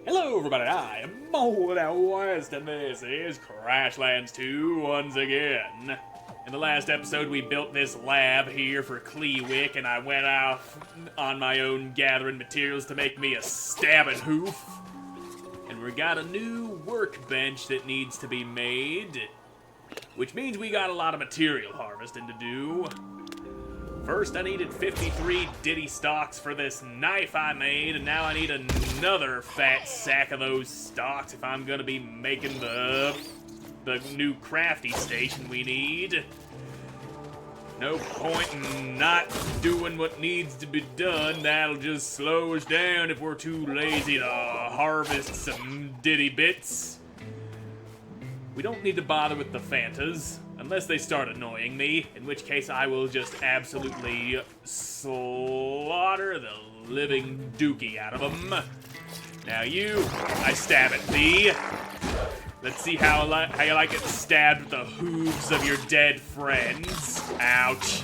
Hello everybody, I am Moldy West, and this is Crashlands 2 once again. In the last episode we built this lab here for Kleewick, and I went off on my own gathering materials to make me a stabbing hoof. And we got a new workbench that needs to be made, which means we got a lot of material harvesting to do. First, I needed 53 ditty stalks for this knife I made, and now I need another fat sack of those stalks if I'm gonna be making the new crafty station we need. No point in not doing what needs to be done. That'll just slow us down if we're too lazy to harvest some ditty bits. We don't need to bother with the Fantas, unless they start annoying me, in which case I will just absolutely slaughter the living dookie out of them. Now you, I stab at thee. Let's see how you like it stabbed with the hooves of your dead friends. Ouch.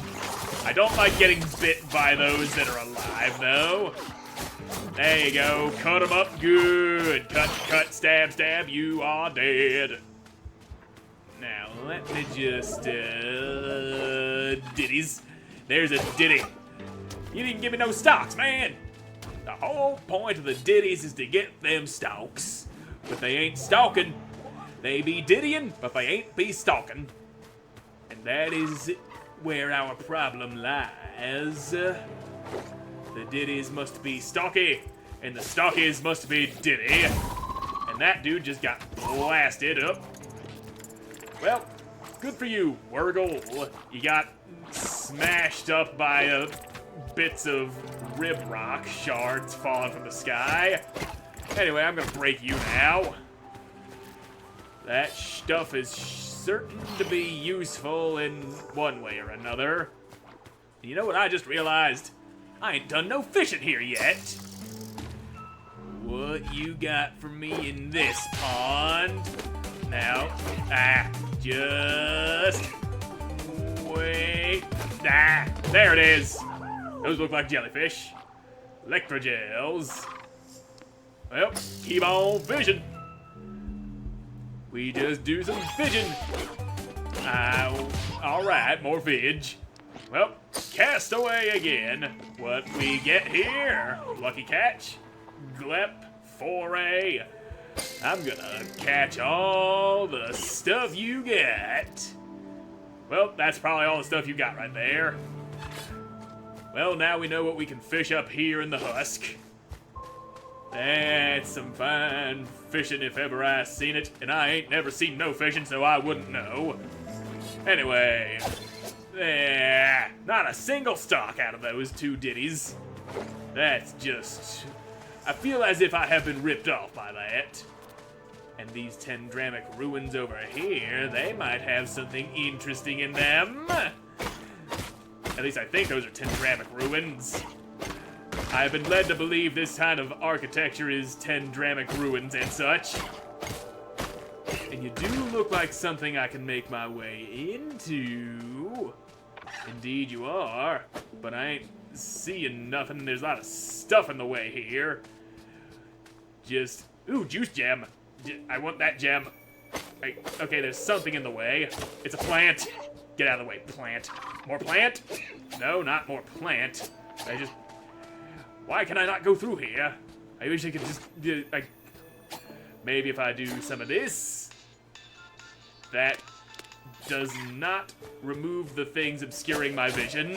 I don't like getting bit by those that are alive, though. There you go, cut them up good. Cut, cut, stab, stab, you are dead. Now, let me just, ditties. There's a ditty. You didn't give me no stalks, man. The whole point of the ditties is to get them stalks. But they ain't stalking. They be dittying, but they ain't be stalking. And that is where our problem lies. The ditties must be stalky, and the stalkies must be ditty. And that dude just got blasted up. Well, good for you, Wurgle. You got smashed up by bits of rib rock shards falling from the sky. Anyway, I'm gonna break you now. That stuff is certain to be useful in one way or another. You know what I just realized? I ain't done no fishing here yet. What you got for me in this pond? Now, just wait. There it is. Those look like jellyfish. Electrogels. Well, keep on fishing. We just do some fishing. Alright, more fish. Well, cast away again. What we get here? Lucky catch. Glep foray. I'm gonna catch all the stuff you got. Well, that's probably all the stuff you got right there. Well, now we know what we can fish up here in the husk. That's some fine fishing if ever I seen it, and I ain't never seen no fishing, so I wouldn't know. Anyway, not a single stalk out of those two ditties. That's just... I feel as if I have been ripped off by that. And these Tendramic ruins over here, they might have something interesting in them. At least I think those are Tendramic ruins. I have been led to believe this kind of architecture is Tendramic ruins and such. And you do look like something I can make my way into. Indeed you are, but I ain't seeing nothing. There's a lot of stuff in the way here. Just, ooh, juice gem. I want that gem. Okay, there's something in the way. It's a plant. Get out of the way, plant. More plant? No, not more plant. Why can I not go through here? I wish I could just, maybe if I do some of this. That does not remove the things obscuring my vision.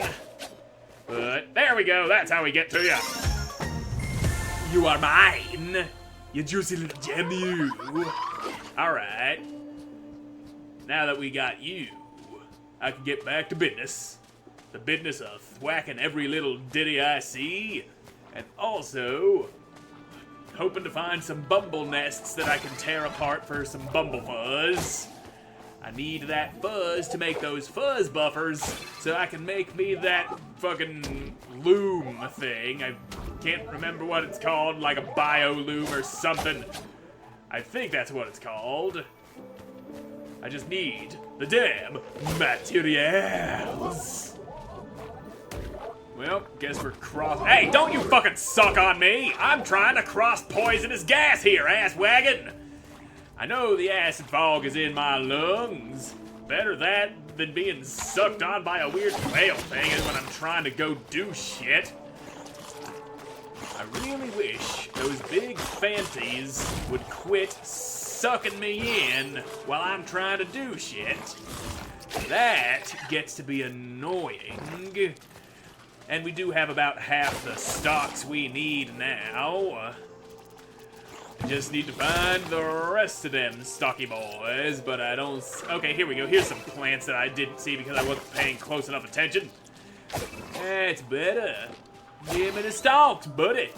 But there we go, that's how we get to you. You are mine, you juicy little gem, you. Alright. Now that we got you, I can get back to business. The business of thwacking every little ditty I see, and also hoping to find some bumble nests that I can tear apart for some bumblefuzz. I need that fuzz to make those fuzz buffers so I can make me that fucking loom thing. I can't remember what it's called, like a bio loom or something. I think that's what it's called. I just need the damn materials. Well, guess we're cross. Hey, don't you fucking suck on me! I'm trying to cross poisonous gas here, ass wagon! I know the acid fog is in my lungs. Better that than being sucked on by a weird whale thing when I'm trying to go do shit. I really wish those big fancies would quit sucking me in while I'm trying to do shit. That gets to be annoying. And we do have about half the stocks we need now. Just need to find the rest of them stocky boys, but I don't... Okay, here we go. Here's some plants that I didn't see because I wasn't paying close enough attention. That's better. Give me the stalks, buddy.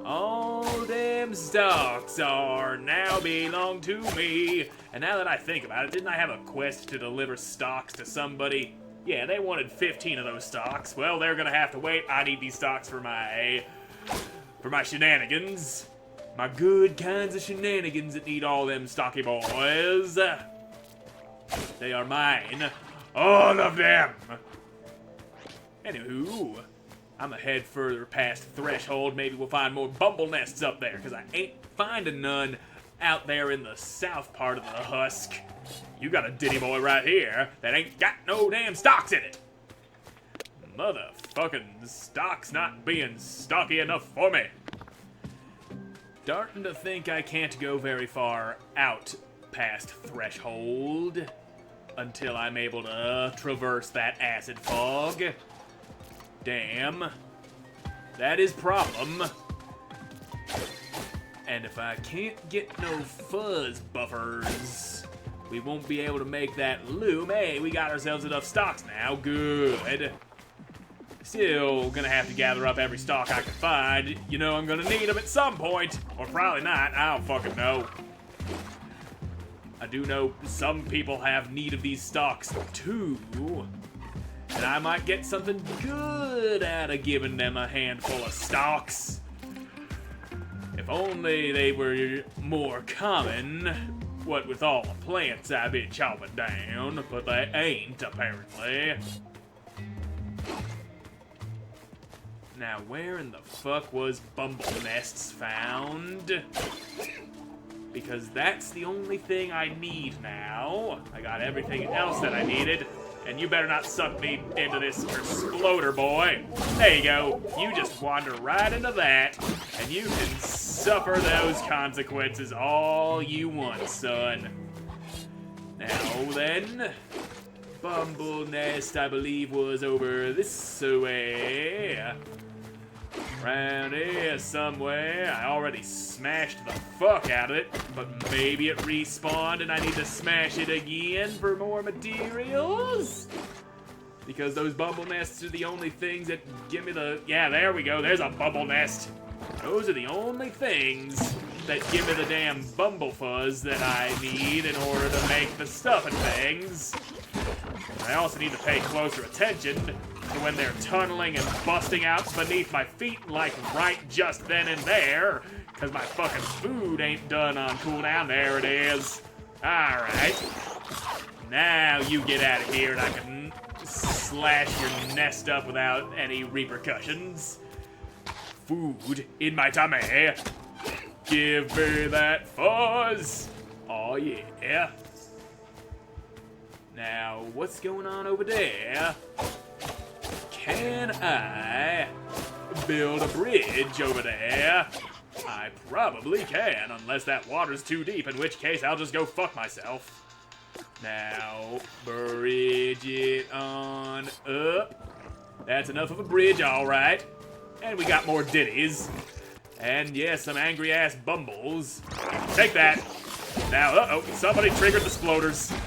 All them stalks are now belong to me. And now that I think about it, didn't I have a quest to deliver stalks to somebody? Yeah, they wanted 15 of those stalks. Well, they're gonna have to wait. I need these stalks for my shenanigans. My good kinds of shenanigans that need all them stocky boys. They are mine. All of them. Anywho, I'm gonna head further past Threshold. Maybe we'll find more bumble nests up there, because I ain't finding none out there in the south part of the husk. You got a ditty boy right here that ain't got no damn stocks in it. Motherfucking stocks not being stocky enough for me. Starting to think I can't go very far out past Threshold until I'm able to traverse that acid fog. Damn. That is problem. And if I can't get no fuzz buffers, we won't be able to make that loom. Hey, we got ourselves enough stocks now. Good. Still gonna have to gather up every stock I can find. You know I'm gonna need them at some point. Or probably not. I don't fucking know. I do know some people have need of these stocks too. And I might get something good out of giving them a handful of stocks. If only they were more common, what with all the plants I've been chopping down, but they ain't, apparently. Now, where in the fuck was bumble nests found? Because that's the only thing I need now. I got everything else that I needed. And you better not suck me into this exploder, boy. There you go. You just wander right into that, and you can suffer those consequences all you want, son. Now then, bumble nest, I believe, was over this way. Around here somewhere. I already smashed the fuck out of it, but maybe it respawned and I need to smash it again for more materials? Because those bumble nests are the only things that give me the... Yeah, there we go. There's a bumble nest. Those are the only things that give me the damn bumblefuzz that I need in order to make the stuff and things. I also need to pay closer attention to when they're tunneling and busting out beneath my feet, like right just then and there, because my fucking food ain't done on cooldown. There it is. Alright. Now you get out of here and I can slash your nest up without any repercussions. Food in my tummy. Give me that fuzz. Oh yeah. Now, what's going on over there? Can I build a bridge over there? I probably can, unless that water's too deep, in which case I'll just go fuck myself. Now, bridge it on up. That's enough of a bridge, alright. And we got more ditties. And yes, some angry-ass bumbles. Take that. Now, uh-oh, somebody triggered the sploders.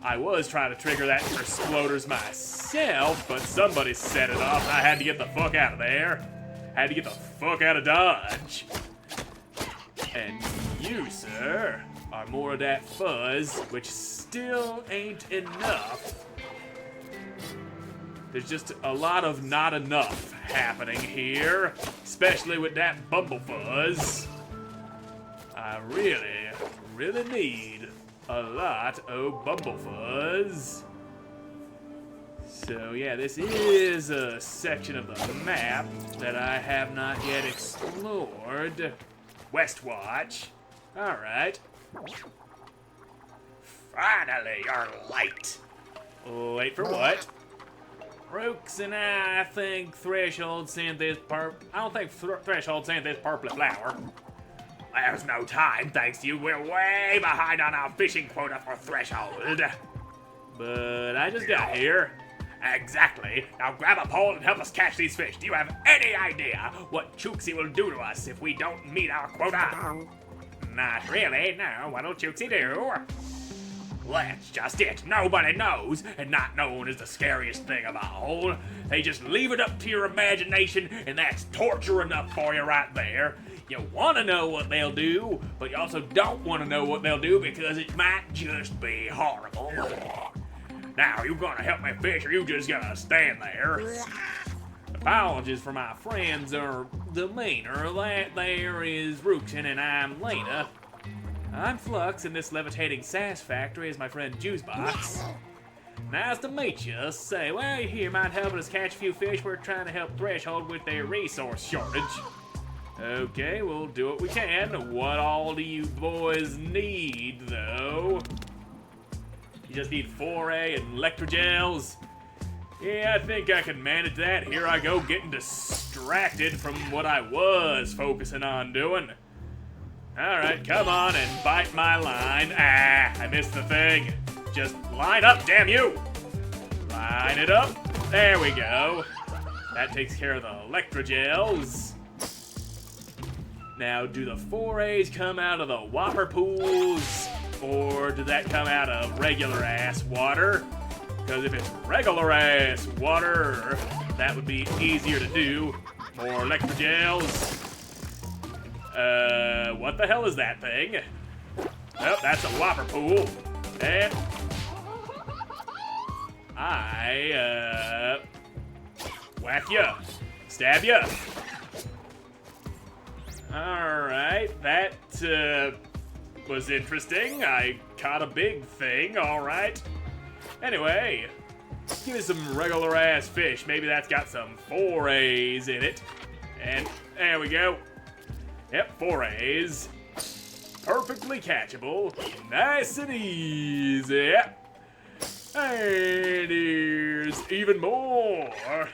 I was trying to trigger that for sploders myself, but somebody set it off. I had to get the fuck out of there. Had to get the fuck out of Dodge. And you, sir, are more of that fuzz, which still ain't enough. There's just a lot of not enough happening here, especially with that bumblefuzz. I really need a lot of bumblefuzz. So yeah, this is a section of the map that I have not yet explored. Westwatch. Alright. Finally, you're late. Late for what? Rooks and I think Threshold sent this I don't think Threshold sent this purple flower. There's no time, thanks to you. We're way behind on our fishing quota for Threshold. But I just got here. Exactly. Now grab a pole and help us catch these fish. Do you have any idea what Chooksy will do to us if we don't meet our quota? Not really, no. What will Chooksy do? That's just it. Nobody knows, and not knowing is the scariest thing of all. They just leave it up to your imagination, and that's torture enough for you right there. You want to know what they'll do, but you also don't want to know what they'll do because it might just be horrible. Now, you gonna help me fish, or you just gonna stand there? Apologies for my friends or demeanor. That there is Rookson and I'm Lena. I'm Flux, and this levitating sass factory is my friend Juicebox. Nice to meet you. Say, well, you're here, mind helping us catch a few fish. We're trying to help Threshold with their resource shortage. Okay, we'll do what we can. What all do you boys need, though? You just need 4A and electrogels? Yeah, I think I can manage that. Here I go, getting distracted from what I was focusing on doing. Alright, come on and bite my line. Ah, I missed the thing. Just line up, damn you! Line it up. There we go. That takes care of the electrogels. Now, do the 4As come out of the whopper pools? Or did that come out of regular ass water? Because if it's regular ass water, that would be easier to do. More electrogels. What the hell is that thing? Oh, that's a whopper pool. And I, whack ya. Stab ya. Alright, that, was interesting. I caught a big thing, alright. Anyway, give me some regular ass fish. Maybe that's got some 4As in it. And there we go. Yep, 4As. Perfectly catchable. Nice and easy. And here's even more.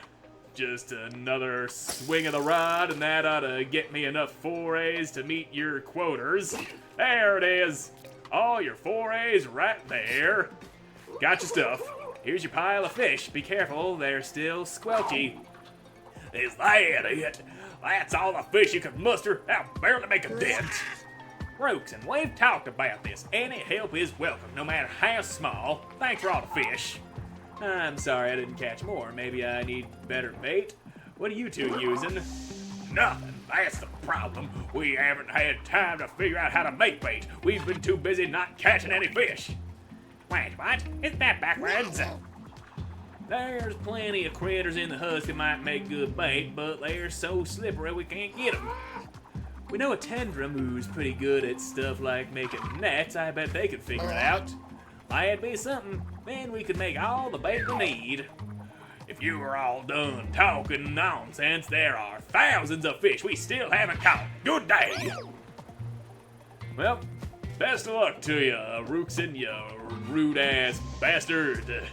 Just another swing of the rod, and that ought to get me enough 4As to meet your quotas. There it is. All your 4As right there. Got your stuff. Here's your pile of fish. Be careful, they're still squelchy. Is that it? That's all the fish you could muster? That'll barely make a dent. Rooks, and we've talked about this. Any help is welcome, no matter how small. Thanks for all the fish. I'm sorry I didn't catch more. Maybe I need better bait? What are you two using? Nothing. That's the problem. We haven't had time to figure out how to make bait. We've been too busy not catching any fish. Wait, what? Isn't that backwards? There's plenty of critters in the husk that might make good bait, but they're so slippery we can't get them. We know a Tendrum who's pretty good at stuff like making nets. I bet they could figure it out. Might be something. Then we could make all the bait we need. If you were all done talking nonsense, there are thousands of fish we still haven't caught. Good day. Well, best of luck to you, Rookson, you rude-ass bastard.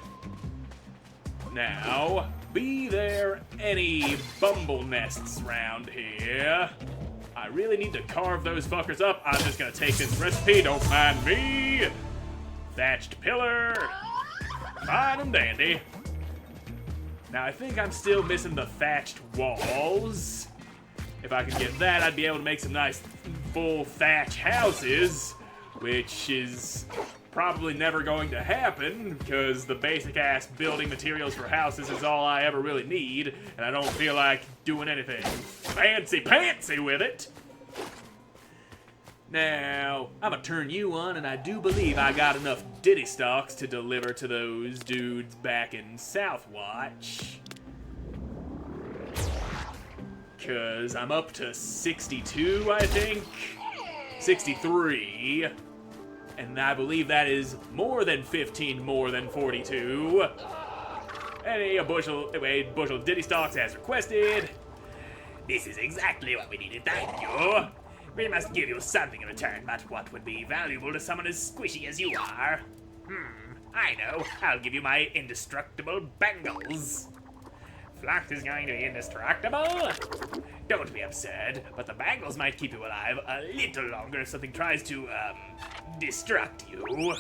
Now, be there any bumble nests around here? I really need to carve those fuckers up. I'm just gonna take this recipe, don't mind me. Thatched pillar. Fine and dandy. Now, I think I'm still missing the thatched walls. If I could get that, I'd be able to make some nice full thatch houses, which is probably never going to happen because the basic ass building materials for houses is all I ever really need, and I don't feel like doing anything fancy-pantsy with it. Now, I'm gonna turn you on, and I do believe I got enough ditty stalks to deliver to those dudes back in Southwatch. Cause I'm up to 62, I think. 63. And I believe that is more than 15 more than 42. A bushel of ditty stalks as requested. This is exactly what we needed, thank you. We must give you something in return, but what would be valuable to someone as squishy as you are? I know. I'll give you my indestructible bangles. Flux is going to be indestructible? Don't be absurd, but the bangles might keep you alive a little longer if something tries to, destruct you.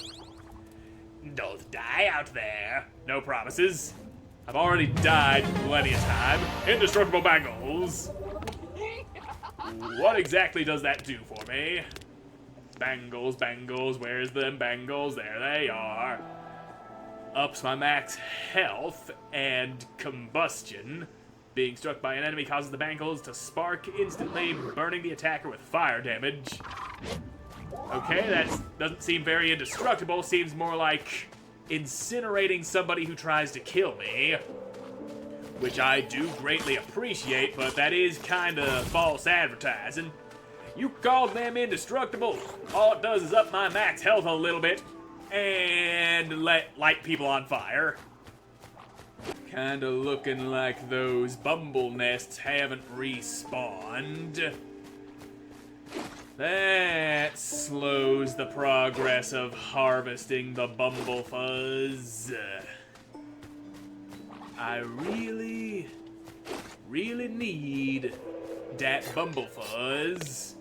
Don't die out there. No promises. I've already died plenty of time. Indestructible bangles. What exactly does that do for me? Bangles, bangles, where's them bangles? There they are. Ups my max health and combustion. Being struck by an enemy causes the bangles to spark instantly, burning the attacker with fire damage. Okay, that doesn't seem very indestructible. Seems more like incinerating somebody who tries to kill me. Which I do greatly appreciate, but that is kind of false advertising. You called them indestructible. All it does is up my max health a little bit and light people on fire. Kinda looking like those bumble nests haven't respawned. That slows the progress of harvesting the bumblefuzz. I really need that bumblefuzz.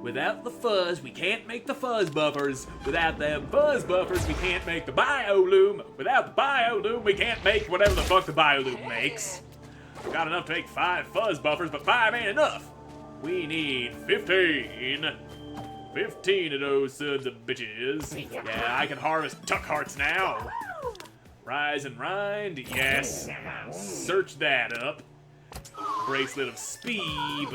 Without the fuzz, we can't make the fuzz buffers. Without them fuzz buffers, we can't make the bioloom. Without the bioloom, we can't make whatever the fuck the bioloom makes. I've got enough to make 5 fuzz buffers, but 5 ain't enough. We need 15. 15 of those sons of bitches. Yeah, I can harvest tuck hearts now. Rise and rind, yes. Search that up. Bracelet of speed.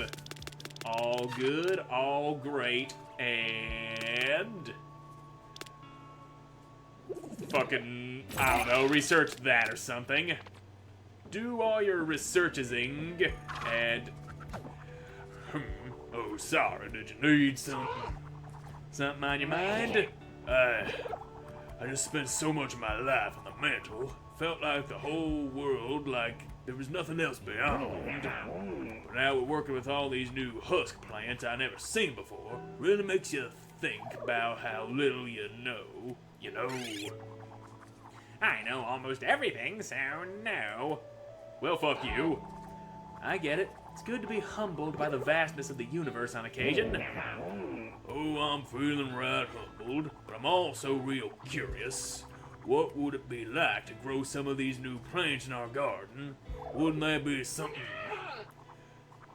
All good, all great, and fucking, I don't know, research that or something. Do all your researching, and oh, sorry, did you need something? Something on your mind? I just spent so much of my life on the mantle. Felt like the whole world, like there was nothing else beyond. But now we're working with all these new husk plants I never seen before. Really makes you think about how little you know. You know. I know almost everything, so no. Well, fuck you. I get it. It's good to be humbled by the vastness of the universe on occasion. Oh, I'm feeling right humbled, but I'm also real curious. What would it be like to grow some of these new plants in our garden? Wouldn't that be something?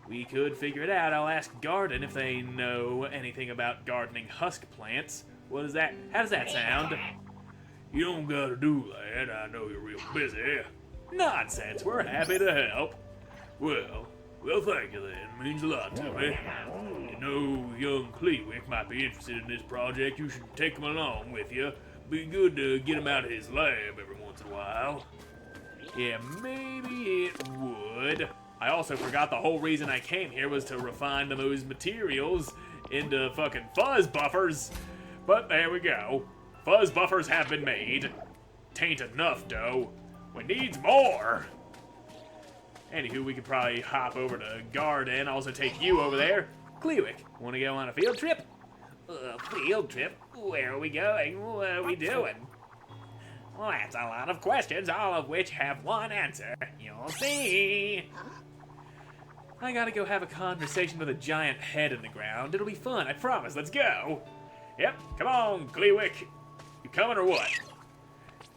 We could figure it out. I'll ask Garden if they know anything about gardening husk plants. What is that? How does that sound? You don't gotta do that. I know you're real busy. Nonsense. We're happy to help. Well, thank you then. It means a lot to me. You know, young Clewick might be interested in this project. You should take him along with you. Be good to get him out of his lab every once in a while. Yeah, maybe it would. I also forgot the whole reason I came here was to refine those materials into fucking fuzz buffers. But there we go. Fuzz buffers have been made. Tain't enough, though. We needs more. Anywho, we could probably hop over to Garden, also take you over there. Clewick, wanna go on a field trip? Field trip? Where are we going? What are we doing? Well, that's a lot of questions, all of which have one answer. You'll see. I gotta go have a conversation with a giant head in the ground. It'll be fun, I promise. Let's go. Yep, come on, Clewick. You coming or what?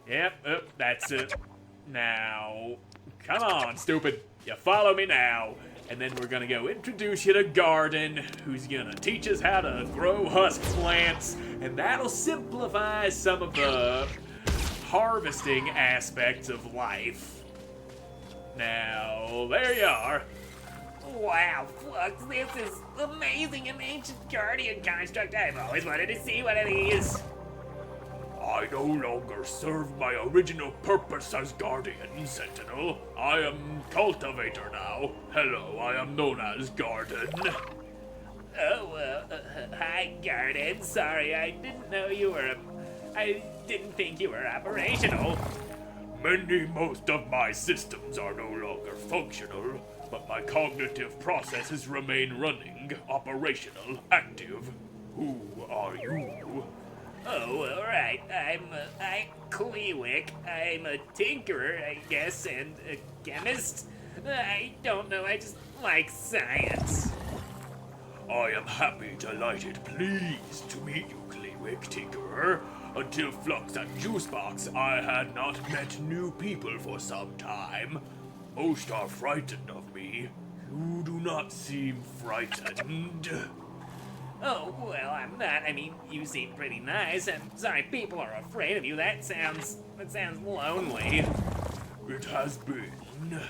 Yep, that's it. Now, come on, stupid. You follow me now. And then we're gonna go introduce you to Garden, who's gonna teach us how to grow husk plants, and that'll simplify some of the harvesting aspects of life. Now, there you are. Wow, Flux, this is amazing, an ancient guardian construct. I've always wanted to see one of these. I no longer serve my original purpose as Guardian, Sentinel. I am Cultivator now. Hello, I am known as Garden. Oh, hi, Garden. Sorry, I didn't know you were I didn't think you were operational. Most of my systems are no longer functional, but my cognitive processes remain running, operational, active. Who are you? Oh, all right. I'm Kleewick. I'm a tinkerer, I guess, and a chemist. I don't know. I just like science. I am happy, delighted, pleased to meet you, Kleewick Tinkerer. Until Flux and Juicebox, I had not met new people for some time. Most are frightened of me. You do not seem frightened. Oh, well, I'm not. I mean, you seem pretty nice. I'm sorry people are afraid of you. That sounds lonely. It has been.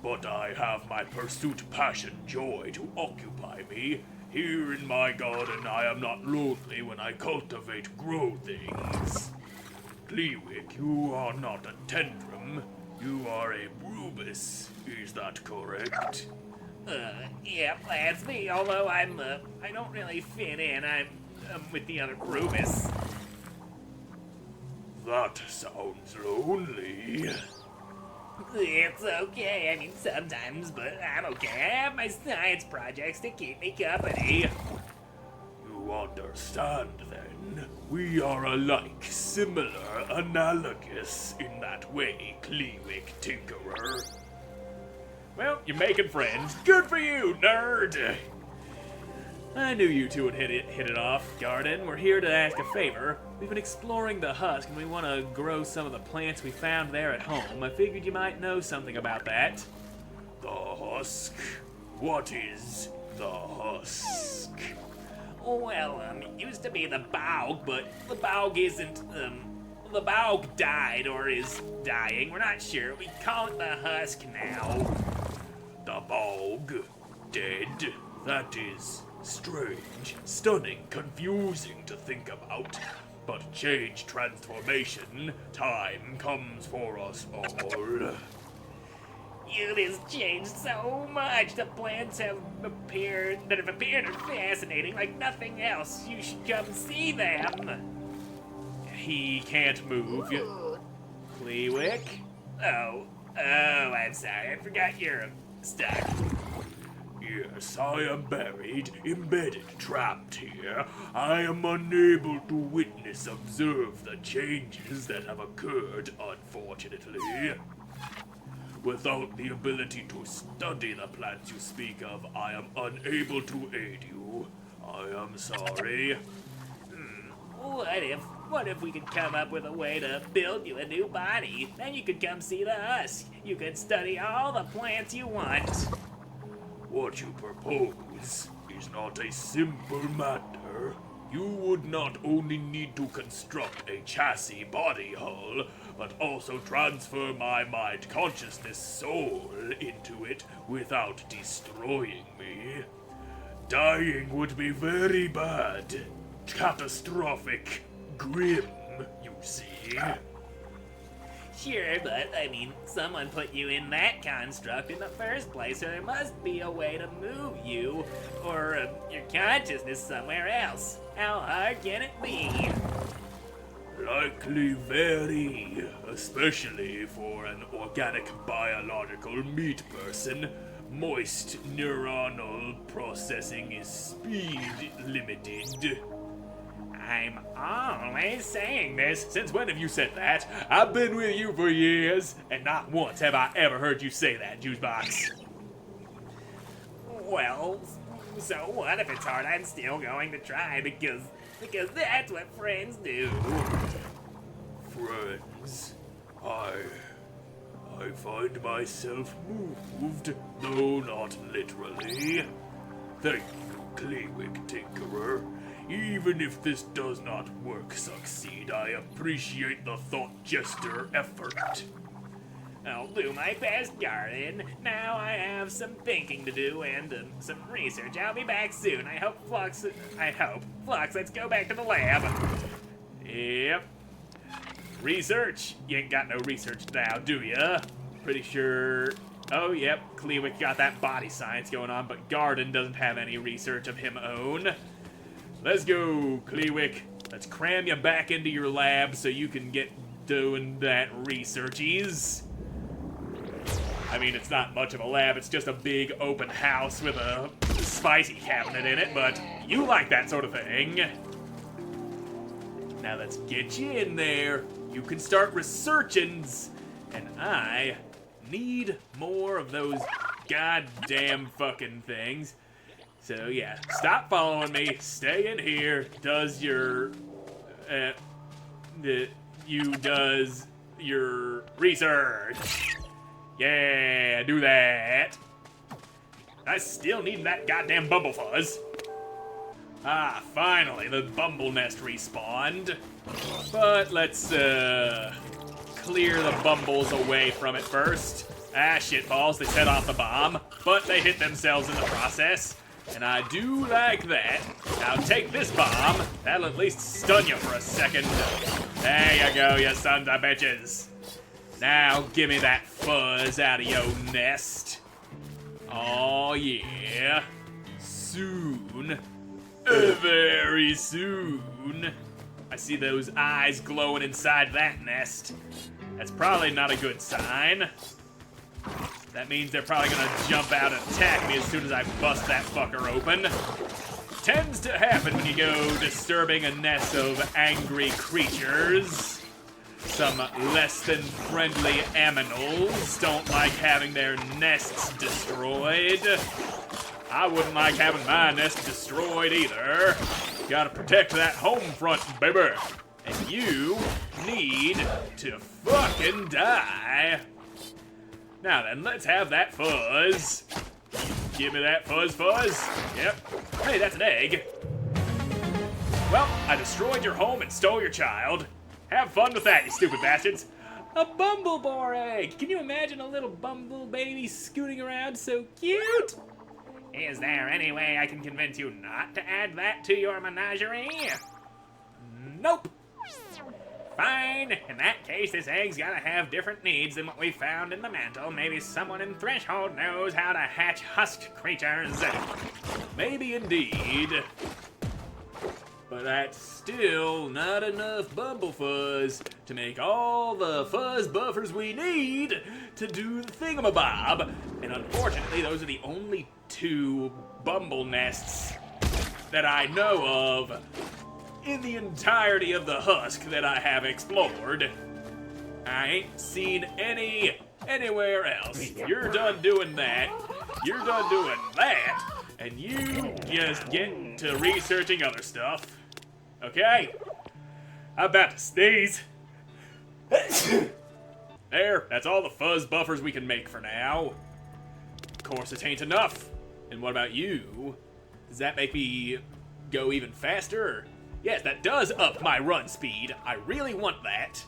But I have my pursuit, passion, joy to occupy me. Here in my garden, I am not lonely when I cultivate, grow things. Kleewick, you are not a tantrum. You are a rubus. Is that correct? Yeah, that's me. Although I don't really fit in. I'm with the other Rubus. That sounds lonely. It's okay. I mean, sometimes, but I'm okay. I have my science projects to keep me company. You understand, then? We are alike, similar, analogous in that way, Kleewick Tinkerer. Well, you're making friends. Good for you, nerd! I knew you two would hit it off, Garden. We're here to ask a favor. We've been exploring the husk, and we want to grow some of the plants we found there at home. I figured you might know something about that. The husk? What is the husk? Well, it used to be the bog, but the bog isn't, the bog died or is dying. We're not sure. We call it the husk now. The bog? Dead? That is strange, stunning, confusing to think about. But change, transformation, time comes for us all. It has changed so much. The plants that have appeared are fascinating like nothing else. You should come see them. He can't move. Kleewick? Oh, I'm sorry. I forgot you're stuck. Yes, I am buried, embedded, trapped here. I am unable to witness, observe the changes that have occurred, unfortunately. Without the ability to study the plants you speak of, I am unable to aid you. I am sorry. What if we could come up with a way to build you a new body? Then you could come see the husk. You could study all the plants you want. What you propose is not a simple matter. You would not only need to construct a chassis body hull, but also transfer my mind, consciousness, soul into it without destroying me. Dying would be very bad, catastrophic, grim, you see. Sure, but I mean, someone put you in that construct in the first place, so there must be a way to move you, or your consciousness somewhere else. How hard can it be? Likely very, especially for an organic biological meat person. Moist neuronal processing is speed limited. I'm always saying this. Since when have you said that? I've been with you for years, and not once have I ever heard you say that, Juicebox. Well, so what if it's hard? I'm still going to try because that's what friends do. Friends, I find myself moved, though not literally. Thank you, Kleewick Tinkerer. Even if this does not succeed, I appreciate the thought gesture effort. I'll do my best, Garden. Now I have some thinking to do and some research. I'll be back soon. I hope, Flux, let's go back to the lab. Yep. Research? You ain't got no research now, do ya? Pretty sure... Oh, yep, Kleewick got that body science going on, but Garden doesn't have any research of him own. Let's go, Kleewick. Let's cram you back into your lab so you can get doing that researchies. I mean, it's not much of a lab, it's just a big open house with a spicy cabinet in it, but you like that sort of thing. Now let's get you in there. You can start researchings, and I need more of those goddamn fucking things. So yeah, stop following me, stay in here, does your research. Yeah, do that. I still need that goddamn bumblefuzz. Ah, finally, the bumble nest respawned. But let's, clear the bumbles away from it first. Ah, shitballs, they set off the bomb, but they hit themselves in the process. And I do like that. Now take this bomb. That'll at least stun you for a second. There you go, you sons of bitches. Now give me that fuzz out of your nest. Oh yeah. Soon. Very soon. I see those eyes glowing inside that nest. That's probably not a good sign. That means they're probably gonna jump out and attack me as soon as I bust that fucker open. Tends to happen when you go disturbing a nest of angry creatures. Some less than friendly aminals don't like having their nests destroyed. I wouldn't like having my nest destroyed either. Gotta protect that home front, baby. And you need to fucking die. Now then, let's have that fuzz. Give me that fuzz. Yep. Hey, that's an egg. Well, I destroyed your home and stole your child. Have fun with that, you stupid bastards. A bumblebore egg! Can you imagine a little bumble baby scooting around so cute? Is there any way I can convince you not to add that to your menagerie? Nope. Fine. In that case, this egg's gotta have different needs than what we found in the mantle. Maybe someone in Threshold knows how to hatch husked creatures. Maybe indeed. But that's still not enough bumblefuzz to make all the fuzz buffers we need to do the thingamabob. And unfortunately, those are the only 2 bumble nests that I know of in the entirety of the husk that I have explored. I ain't seen any anywhere else. You're done doing that. You're done doing that. And you just get to researching other stuff. Okay? I'm about to sneeze. There, that's all the fuzz buffers we can make for now. Of course, it ain't enough. And what about you? Does that make me go even faster? Yes, that does up my run speed. I really want that.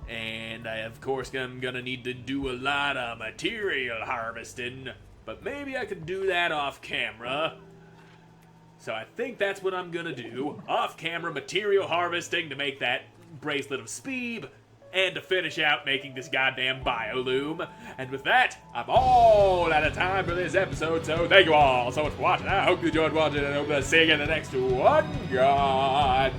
And I, of course, am gonna need to do a lot of material harvesting. But maybe I could do that off camera. So I think that's what I'm gonna do. Off-camera material harvesting to make that bracelet of speed, and to finish out making this goddamn bioloom. And with that, I'm all out of time for this episode, so thank you all so much for watching. I hope you enjoyed watching, and I hope to see you in the next one. Goodbye.